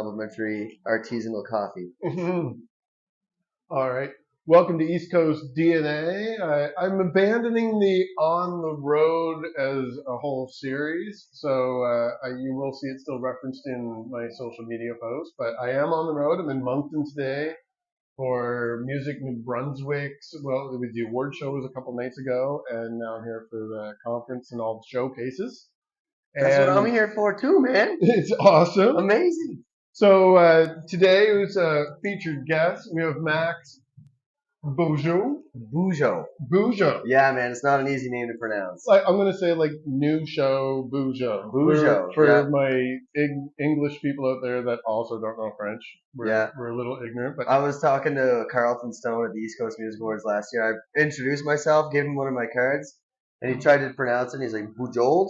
complimentary artisanal coffee. All right. Welcome to East Coast DNA. I'm abandoning the on the road as a whole series, so you will see it still referenced in my social media posts. But I am on the road. I'm in Moncton today for Music New Brunswick's. Well, it was the award show was a couple nights ago, and now I'm here for the conference and all the showcases. That's what I'm And here for too, man. it's awesome. Amazing. So today was a featured guest. We have Max Bujold. Bujold. Yeah, man, it's not an easy name to pronounce. I'm gonna say like new show Bujold. Bujold. For my English people out there that also don't know French, we're a little ignorant. But I was talking to Carlton Stone at the East Coast Music Awards last year. I introduced myself, gave him one of my cards, and he tried to pronounce it. And he's like, Bujold?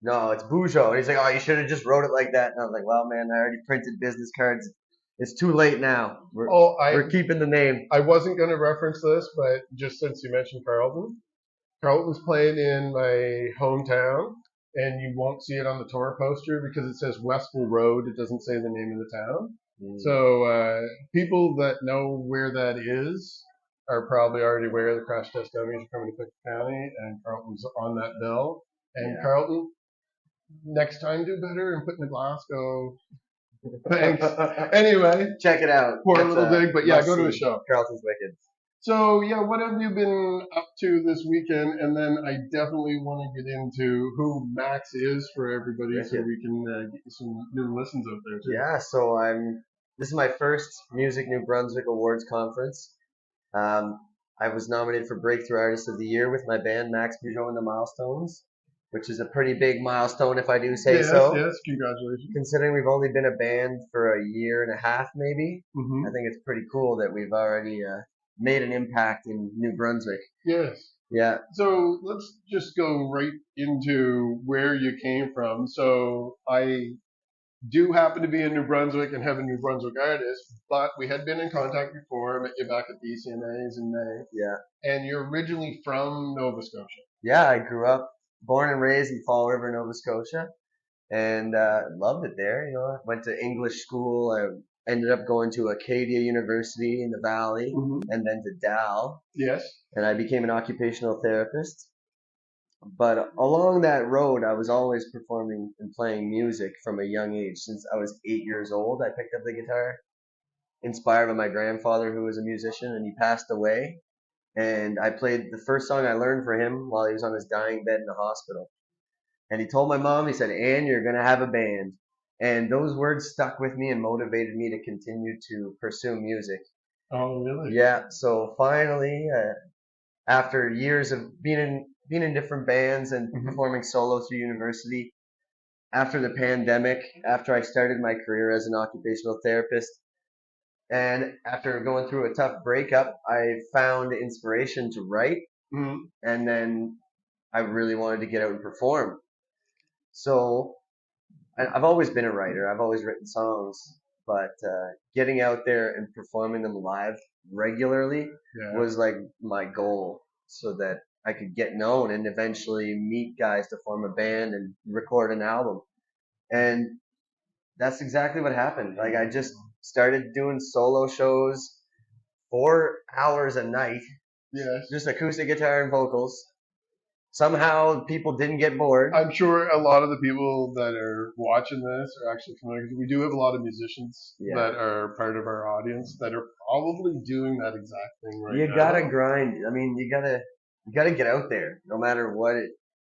No, it's Bujold. And he's like, oh, you should have just wrote it like that. And I was like, well, man, I already printed business cards. It's too late now. We're keeping the name. I wasn't going to reference this, but just since you mentioned Carlton's playing in my hometown, and you won't see it on the tour poster because it says Westful Road. It doesn't say the name of the town. So people that know where that is are probably already aware the Crash Test Dummies are coming to Cook County, and Carlton's on that bill. And Carlton, next time do better and put in the Glasgow. Thanks. Anyway, check it out. Poor little dig, but yeah, go to a show. Carlton's wicked. So yeah, what have you been up to this weekend? And then I definitely want to get into who Max is for everybody, so we can get you some new listens out there too. Yeah, so this is my first Music New Brunswick Awards conference. I was nominated for Breakthrough Artist of the Year with my band Max Bujold and the Milestones, which is a pretty big milestone if I do say so. Yes, congratulations. Considering we've only been a band for a year and a half maybe, I think it's pretty cool that we've already made an impact in New Brunswick. Yes. Yeah. So let's just go right into where you came from. So I do happen to be in New Brunswick and have a New Brunswick artist, but we had been in contact before. I met you back at the ECMAs in May. Yeah. And you're originally from Nova Scotia. Yeah, I grew up, born and raised in Fall River, Nova Scotia, and loved it there. You know, I went to English school. I ended up going to Acadia University in the Valley, and then to Dal. Yes. And I became an occupational therapist. But along that road, I was always performing and playing music from a young age. Since I was 8 years old, I picked up the guitar, inspired by my grandfather, who was a musician, and he passed away. And I played the first song I learned for him while he was on his dying bed in the hospital. And he told my mom, he said, Ann, you're going to have a band. And those words stuck with me and motivated me to continue to pursue music. Oh, really? Yeah. So finally, after years of being in different bands and performing solo through university, after the pandemic, after I started my career as an occupational therapist, and after going through a tough breakup, I found inspiration to write, and then I really wanted to get out and perform. So I've always been a writer. I've always written songs, but getting out there and performing them live regularly was like my goal, so that I could get known and eventually meet guys to form a band and record an album. And that's exactly what happened. Like, I just started doing solo shows 4 hours a night. Yes. Just acoustic guitar and vocals. Somehow people didn't get bored. I'm sure a lot of the people that are watching this are actually familiar, because we do have a lot of musicians that are part of our audience that are probably doing that exact thing right now. You gotta grind. I mean, you gotta get out there, no matter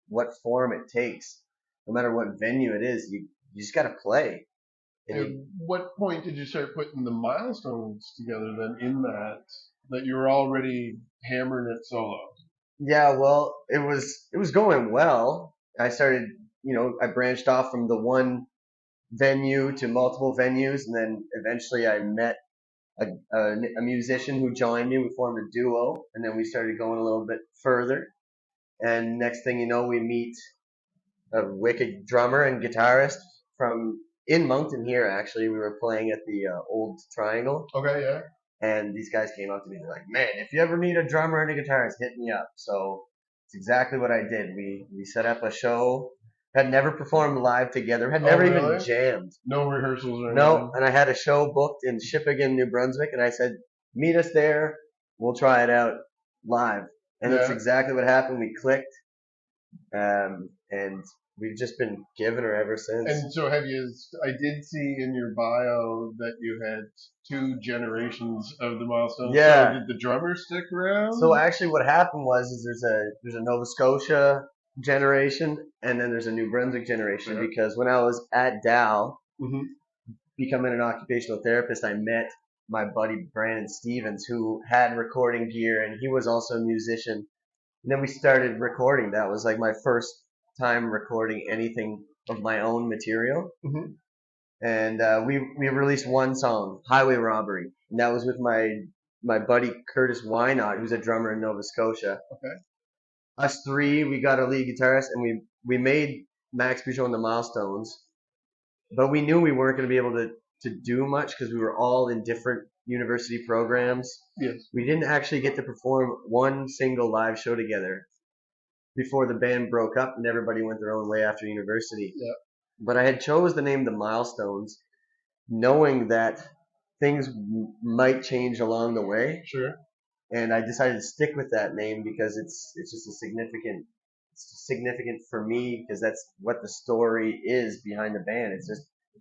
what form it takes, no matter what venue it is. You just gotta play. At what point did you start putting the milestones together then, in that you were already hammering it solo? Yeah, well, it was going well. I started, I branched off from the one venue to multiple venues, and then eventually I met a musician who joined me. We formed a duo, and then we started going a little bit further. And next thing you know, we meet a wicked drummer and guitarist from in Moncton here. Actually, we were playing at the old Triangle. Okay, yeah. And these guys came up to me. They're like, man, if you ever need a drummer and a guitarist, hit me up. So it's exactly what I did. We set up a show Had never performed live together. Had never even really? jammed. No rehearsals or No, anything? and I had a show booked in Shippagan, New Brunswick, and I said, meet us there. We'll try it out live. And that's Yeah. exactly what happened. We clicked, and we've just been giving her ever since. And so have you, I did see in your bio that you had 2 generations of the milestones. Yeah. So did the drummer stick around? So actually what happened was is there's a Nova Scotia generation and then there's a New Brunswick generation because when I was at Dow becoming an occupational therapist, I met my buddy Brandon Stevens who had recording gear and he was also a musician. And then we started recording. That was like my first time recording anything of my own material. And we released one song, Highway Robbery. And that was with my buddy Curtis Wynot, who's a drummer in Nova Scotia. Okay. Us 3, we got a lead guitarist, and we made Max Bujold and the Milestones. But we knew we weren't going to be able to do much because we were all in different university programs. Yes. We didn't actually get to perform one single live show together before the band broke up and everybody went their own way after university. Yeah. But I had chose the name The Milestones, knowing that things might change along the way. Sure. And I decided to stick with that name because it's just it's significant for me because that's what the story is behind the band.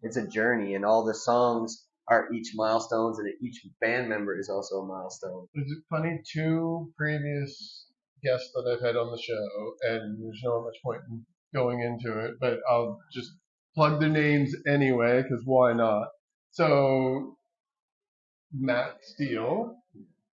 It's a journey and all the songs are each milestones and each band member is also a milestone. Is it funny? 2 previous guests that I've had on the show, and there's not much point in going into it, but I'll just plug their names anyway, because why not? So, Matt Steele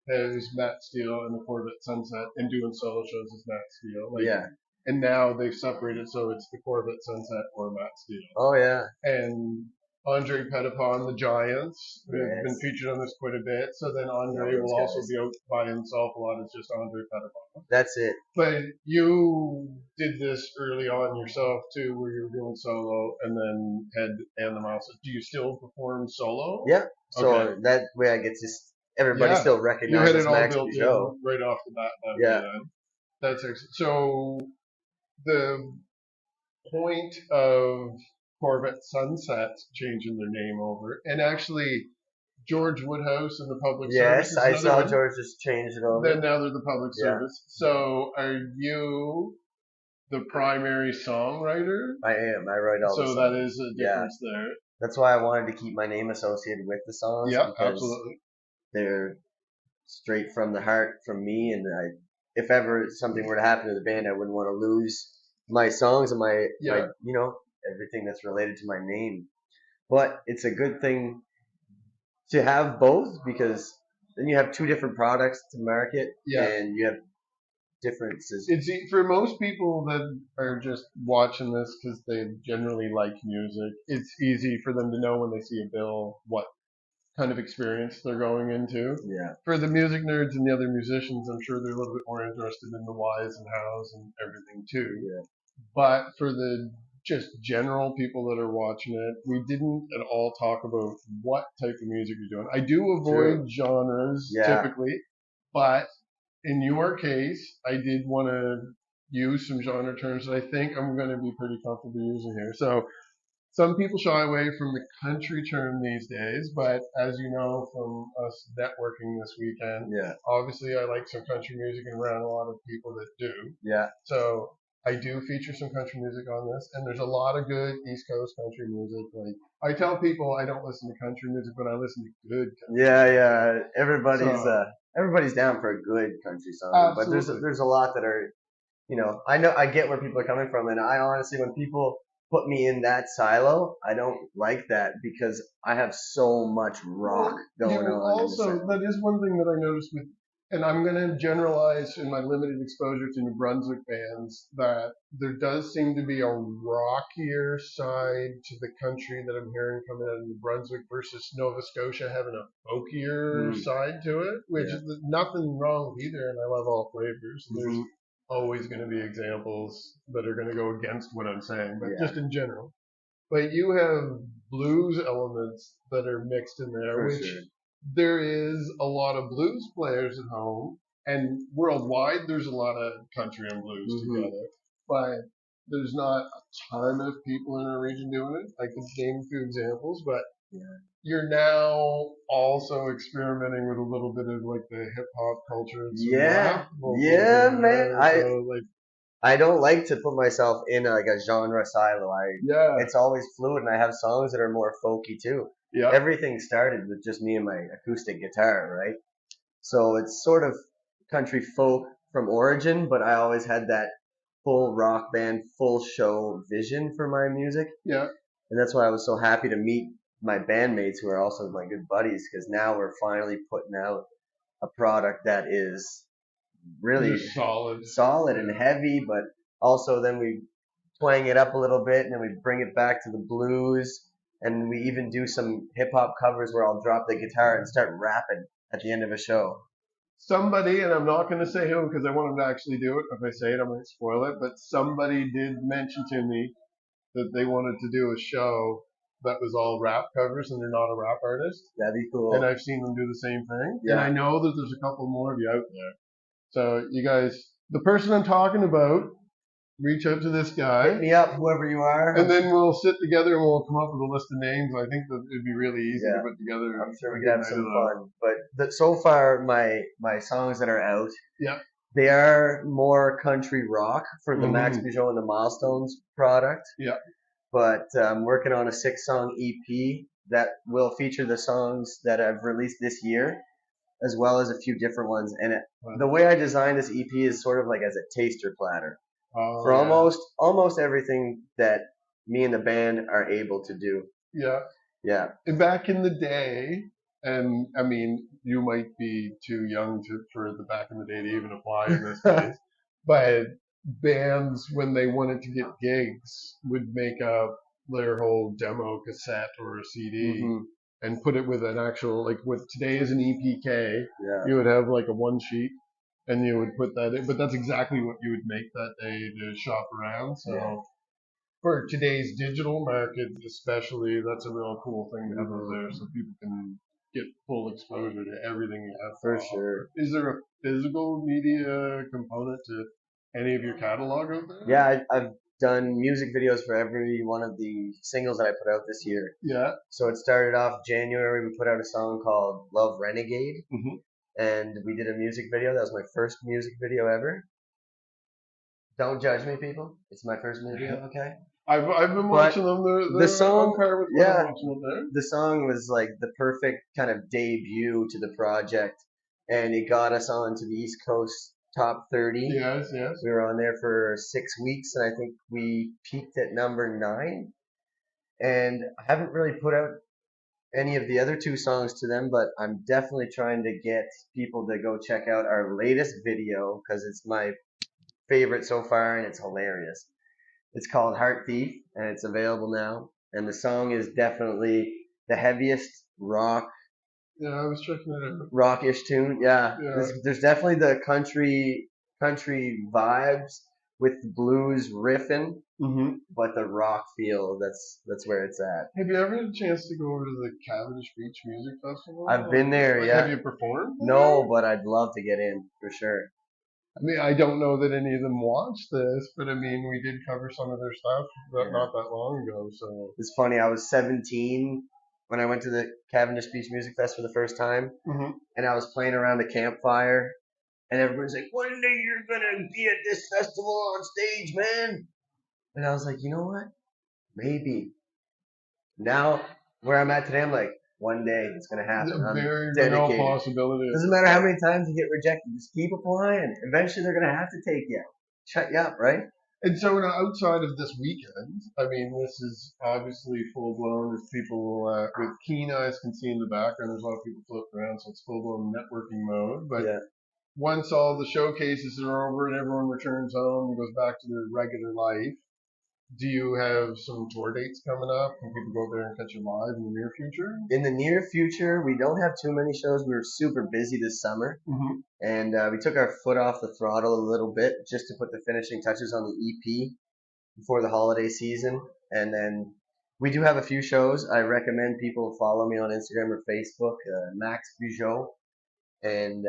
is Matt Steele in the Corvette Sunset and doing solo shows as Matt Steele. Yeah. And now they've separated, so it's the Corvette Sunset or Matt Steele. Oh, yeah. And Andre Petitpon, the Giants, have been featured on this quite a bit. So then Andre will also be out by himself a lot. It's just Andre Petitpon. That's it. But you did this early on yourself too, where you were doing solo and then had and the milestones. Do you still perform solo? Yeah. So that way I get to everybody still recognizes Max Bujold right off the bat. Yeah. That's excellent. So the point of Corvette Sunset changing their name over, and actually George Woodhouse and the Public Service. Yes, I saw George just change it over. Then now they're the Public Service. So are you the primary songwriter? I am. I write all the songs. So that is a difference there. That's why I wanted to keep my name associated with the songs. Yeah, absolutely. They're straight from the heart from me, and if ever something were to happen to the band, I wouldn't want to lose my songs and my everything that's related to my name. But it's a good thing to have both because then you have 2 different products to market and you have differences. It's for most people that are just watching this because they generally like music. It's easy for them to know when they see a bill what kind of experience they're going into. Yeah. For the music nerds and the other musicians, I'm sure they're a little bit more interested in the whys and hows and everything too. Yeah. But for the just general people that are watching it, we didn't at all talk about what type of music you're doing. I do avoid genres typically, but in your case, I did want to use some genre terms that I think I'm going to be pretty comfortable using here. So some people shy away from the country term these days, but as you know from us networking this weekend, obviously I like some country music and around a lot of people that do. Yeah. So I do feature some country music on this, and there's a lot of good East Coast country music. Like I tell people I don't listen to country music, but I listen to good country music. Everybody's down for a good country song. Absolutely. But there's a lot that are, I get where people are coming from, and I honestly, when people put me in that silo, I don't like that because I have so much rock going on. Also, that is one thing that I noticed with, and I'm going to generalize in my limited exposure to New Brunswick bands, that there does seem to be a rockier side to the country that I'm hearing coming out of New Brunswick versus Nova Scotia having a folkier side to it, which is nothing wrong with either, and I love all flavors. There's always going to be examples that are going to go against what I'm saying, but just in general. But you have blues elements that are mixed in there, there is a lot of blues players at home, and worldwide there's a lot of country and blues together. But there's not a ton of people in our region doing it. I could name a few examples, but you're now also experimenting with a little bit of like the hip hop culture and some rap. Yeah, man. So, like, I don't like to put myself in like a genre silo. It's always fluid, and I have songs that are more folky too. yeah, Everything started with just me and my acoustic guitar, right? So it's sort of country folk from origin, but I always had that full rock band, full show vision for my music. yeah. And that's why I was so happy to meet my bandmates who are also my good buddies, because now we're finally putting out a product that is really Just solid. solid and heavy, but also then we twang it up a little bit and then we bring it back to the blues, and we even do some hip hop covers where I'll drop the guitar and start rapping at the end of a show. Somebody, and I'm not going to say who because I want them to actually do it. If I say it, I might spoil it. But somebody did mention to me that they wanted to do a show that was all rap covers, and they're not a rap artist. That'd be cool. And I've seen them do the same thing. Yeah. And I know that there's a couple more of you out there. So you guys, the person I'm talking about, reach out to this guy. Hit me up, whoever you are. And then we'll sit together and we'll come up with a list of names. I think that it'd be really easy to put together. I'm sure we could have some fun. But so far, my songs that are out, they are more country rock for the Max Bujold and the Milestones product. Yeah. But I'm working on a 6-song EP that will feature the songs that I've released this year, as well as a few different ones. And the way I designed this EP is sort of like as a taster platter for almost everything that me and the band are able to do. Yeah. Yeah. And back in the day, and I mean, you might be too young for the back in the day to even apply in this case, but bands, when they wanted to get gigs, would make up their whole demo cassette or a CD and put it with an actual, like what today is an EPK, you would have like a one sheet and you would put that in, but that's exactly what you would make that day to shop around. So for today's digital market especially, that's a real cool thing to have out there so people can get full exposure to everything you have. For sure. Is there a physical media component to any of your catalog out there? Yeah, I've done music videos for every one of the singles that I put out this year. Yeah. So it started off January, we put out a song called Love Renegade. And we did a music video. That was my first music video ever. Don't judge me, people. It's my first music video, okay? I've been watching them. The song, the song was like the perfect kind of debut to the project, and it got us on to the East Coast top 30. Yes. We were on there for 6 weeks, and I think we peaked at number 9. And I haven't really put out any of the other 2 songs to them, but I'm definitely trying to get people to go check out our latest video because it's my favorite so far and it's hilarious. It's called Heart Thief and it's available now. And the song is definitely the heaviest rock. Yeah, I was checking it out. Rockish tune. Yeah. There's definitely the country vibes with the blues riffing, but the rock feel, that's where it's at. Have you ever had a chance to go over to the Cavendish Beach Music Festival? I've been there, yeah. Have you performed? No, but I'd love to get in, for sure. I mean, I don't know that any of them watched this, but I mean, we did cover some of their stuff not that long ago, so. It's funny, I was 17 when I went to the Cavendish Beach Music Fest for the first time, and I was playing around the campfire, and everybody's like, one day you're gonna be at this festival on stage, man. And I was like, you know what? Maybe. Now, where I'm at today, I'm like, one day it's gonna happen. I'm dedicated. No possibility. Doesn't matter how many times you get rejected, just keep applying. Eventually they're gonna have to take you. Shut you up, right? And so outside of this weekend, I mean, this is obviously full blown. As people with keen eyes can see in the background, there's a lot of people floating around, so it's full blown networking mode. But once all the showcases are over and everyone returns home and goes back to their regular life, do you have some tour dates coming up? Can people go there and catch you live in the near future? In the near future, we don't have too many shows. We were super busy this summer, and we took our foot off the throttle a little bit just to put the finishing touches on the EP before the holiday season. And then we do have a few shows. I recommend people follow me on Instagram or Facebook, Max Bujold, and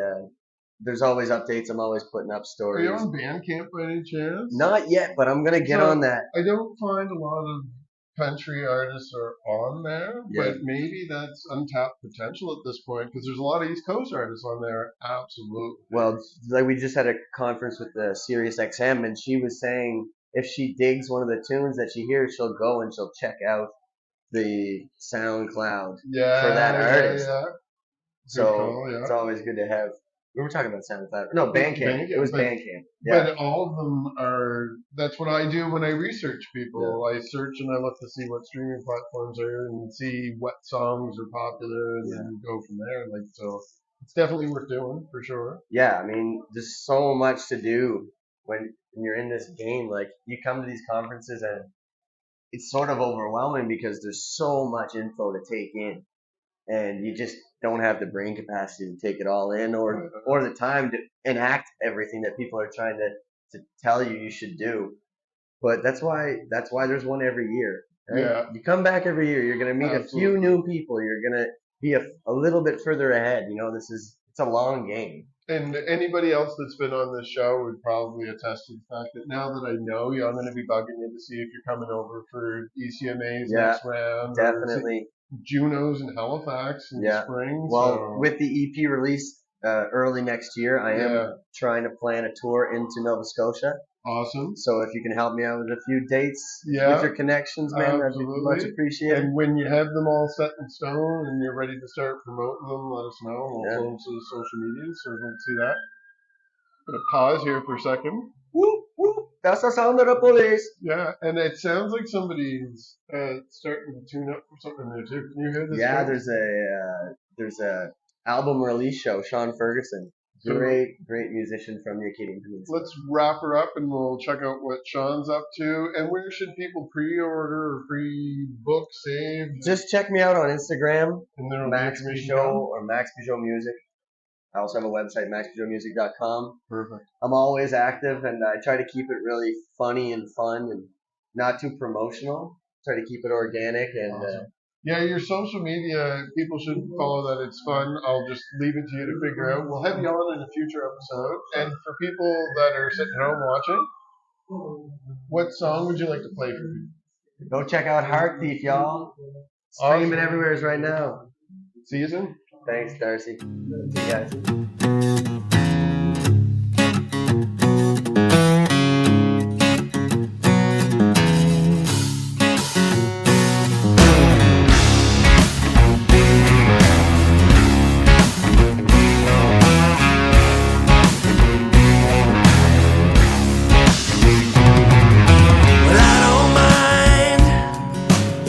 there's always updates. I'm always putting up Are stories. you on Bandcamp by any chance? Not yet, but I'm gonna get on that. I don't find a lot of country artists are on there, but maybe that's untapped potential at this point because there's a lot of East Coast artists on there. Absolutely. Well, like we just had a conference with the Sirius XM, and she was saying if she digs one of the tunes that she hears, she'll go and she'll check out the SoundCloud for that artist. Yeah. So it's always good to have. We were talking about SoundCloud. No, Bandcamp. It was Bandcamp. Yeah. But all of them are. That's what I do when I research people. I search and I look to see what streaming platforms are and see what songs are popular and then go from there. Like so, it's definitely worth doing for sure. Yeah, I mean, there's so much to do when you're in this game. Like you come to these conferences and it's sort of overwhelming because there's so much info to take in, and you just don't have the brain capacity to take it all in or the time to enact everything that people are trying to tell you should do. But that's why there's one every year. Right? Yeah. You come back every year, you're going to meet a few new people. You're going to be a little bit further ahead. You know, it's a long game. And anybody else that's been on this show would probably attest to the fact that now that I know you, I'm going to be bugging you to see if you're coming over for ECMA's next round. Definitely. Junos in Halifax in the spring. Well, with the EP release early next year, I am trying to plan a tour into Nova Scotia. Awesome. So if you can help me out with a few dates with your connections, man, that'd be much appreciated. And when you have them all set in stone and you're ready to start promoting them, let us know. We'll throw them to the social media so we can see that. I'm going to pause here for a second. Whoop, whoop. That's the sound of the police. Yeah, and it sounds like somebody's starting to tune up for something there too. Can you hear this? Yeah, there's a album release show. Sean Ferguson, great musician from the Acadian Peninsula. Let's wrap her up, and we'll check out what Sean's up to. And where should people pre-order or pre-book, save? Just check me out on Instagram, and Max Bujold or Max Bujold Music. I also have a website, maxbujoldmusic.com. Perfect. I'm always active, and I try to keep it really funny and fun and not too promotional. Try to keep it organic. And awesome. Yeah, your social media, people should follow that. It's fun. I'll just leave it to you to figure out. We'll have you on in a future episode. And for people that are sitting at home watching, what song would you like to play for me? Go check out Heart Thief, y'all. Streaming everywhere right now. See you soon. Thanks, Darcy. See you guys.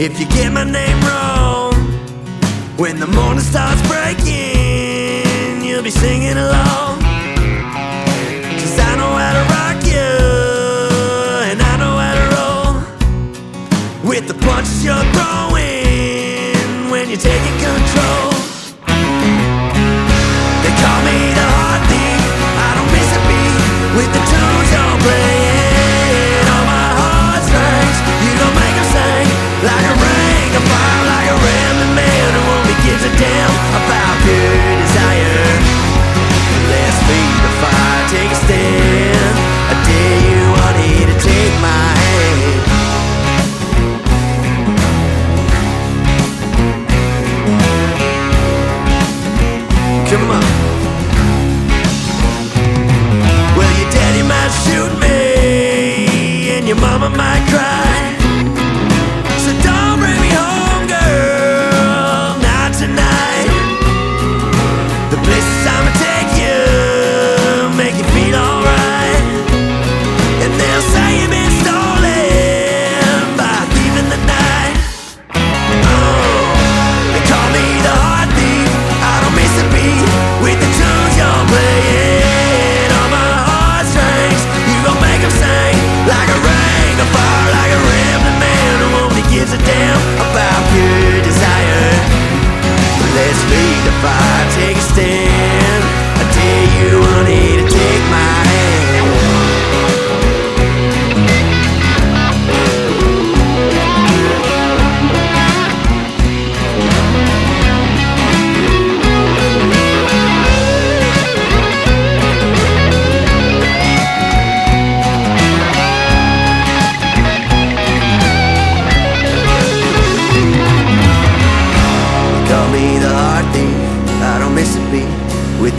If you get my name wrong, when the morning starts breaking, you'll be singing along. 'Cause I know how to rock you, and I know how to roll with the punches you're throwing when you're taking control. They call me the heart thief, I don't miss a beat with the tunes you're playing. All my heartstrings, you don't make them sing like a ring of fire, like a ramming man who only gives a damn about pure desire. Let's feed the fire, take a stand. I dare you, honey, to take my hand.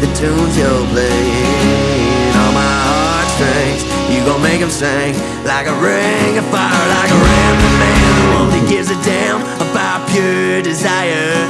the tunes you're playing on my heartstrings. You gon' make them sing like a ring of fire, like a rambling man, the one that gives a damn about pure desire.